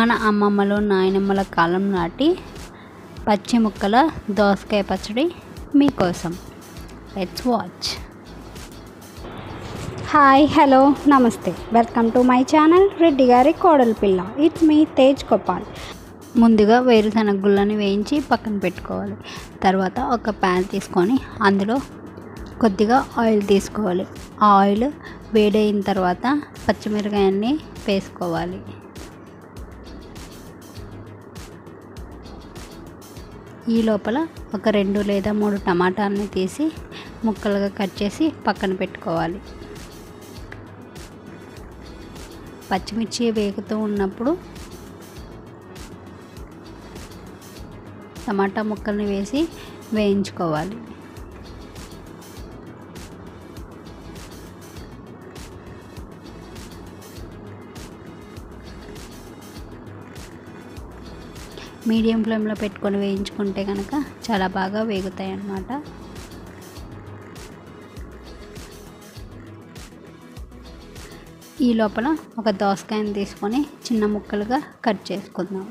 మన అమ్మమ్మలు నాయనమ్మల కాలం నాటి పచ్చి ముక్కల దోసకాయ పచ్చడి మీకోసం. Let's watch. హాయ్, హలో, నమస్తే. Welcome to my channel Reddy గారి కోడలి పిల్ల. It's me Tej Gopal. ముందుగా వేరుశనగ గుళ్ళని వేయించి పక్కన పెట్టుకోవాలి. తర్వాత ఒక ప్యాన్ తీసుకొని అందులో కొద్దిగా ఆయిల్ తీసుకోవాలి. ఆ ఆయిల్ వేడైన తర్వాత పచ్చిమిరకాయన్ని వేసుకోవాలి. ఈ లోపల ఒక 2 లేదా 3 టమాటాలని తీసి ముక్కలుగా కట్ చేసి పక్కన పెట్టుకోవాలి. పచ్చిమిర్చి వేగుతూ ఉన్నప్పుడు టమాటా ముక్కల్ని వేసి వేయించుకోవాలి. మీడియం ఫ్లేమ్లో పెట్టుకొని వేయించుకుంటే కనుక చాలా బాగా వేగుతాయి అన్నమాట. ఈ లోపల ఒక దోసకాయని తీసుకొని చిన్న ముక్కలుగా కట్ చేసుకుందాం.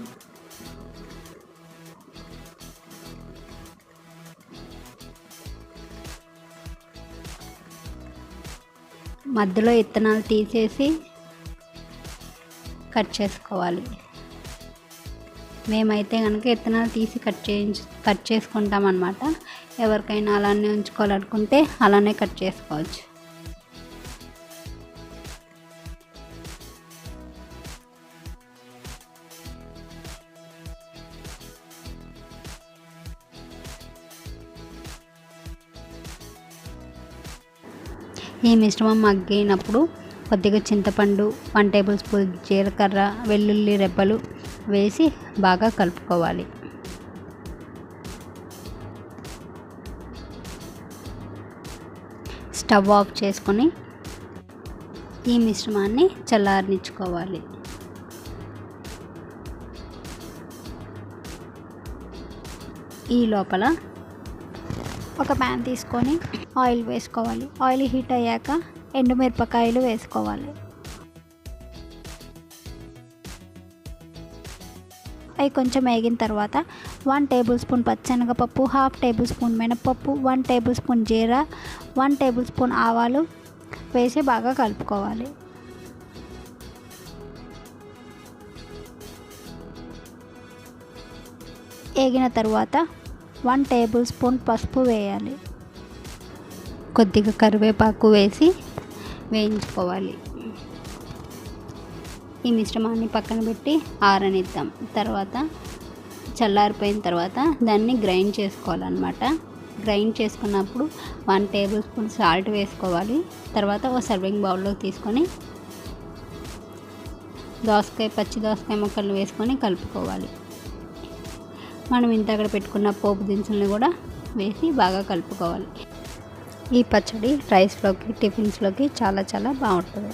మధ్యలో విత్తనాలు తీసేసి కట్ చేసుకోవాలి. మేమైతే కనుక విత్తనాలు తీసి కట్ చేసుకుంటాం అన్నమాట. ఎవరికైనా అలానే ఉంచుకోవాలనుకుంటే అలానే కట్ చేసుకోవచ్చు. ఈ మిశ్రమం మగ్గినప్పుడు కొద్దిగా చింతపండు, 1 టేబుల్ స్పూన్ జీలకర్ర, వెల్లుల్లి రెబ్బలు వేసి బాగా కలుపుకోవాలి. స్టవ్ ఆఫ్ చేసుకొని ఈ మిశ్రమాన్ని చల్లారనిచ్చుకోవాలి. ఈ లోపల ఒక ప్యాన్ తీసుకొని ఆయిల్ వేసుకోవాలి. ఆయిల్ హీట్ అయ్యాక ఎండుమిరపకాయలు వేసుకోవాలి. అవి కొంచెం వేగిన తర్వాత 1 టేబుల్ స్పూన్ పచ్చెనగపప్పు, 1/2 టేబుల్ స్పూన్ మినపప్పు, 1 టేబుల్ స్పూన్ జీరా, 1 టేబుల్ స్పూన్ ఆవాలు వేసి బాగా కలుపుకోవాలి. వేగిన తర్వాత 1 టేబుల్ స్పూన్ పసుపు వేయాలి. కొద్దిగా కరివేపాకు వేసి వేయించుకోవాలి. ఈ మిశ్రమాన్ని పక్కన పెట్టి ఆరనిద్దాం. తర్వాత చల్లారిపోయిన తర్వాత దాన్ని గ్రైండ్ చేసుకోవాలన్నమాట. గ్రైండ్ చేసుకున్నప్పుడు 1 టేబుల్ స్పూన్ సాల్ట్ వేసుకోవాలి. తర్వాత ఒక సర్వింగ్ బౌల్లో తీసుకొని పచ్చి దోసకాయ ముక్కలు వేసుకొని కలుపుకోవాలి. మనం ఇంతక్కడ పెట్టుకున్న పోపు దినుసులను కూడా వేసి బాగా కలుపుకోవాలి. ఈ పచ్చడి రైస్లోకి, టిఫిన్స్లోకి చాలా బాగుంటుంది.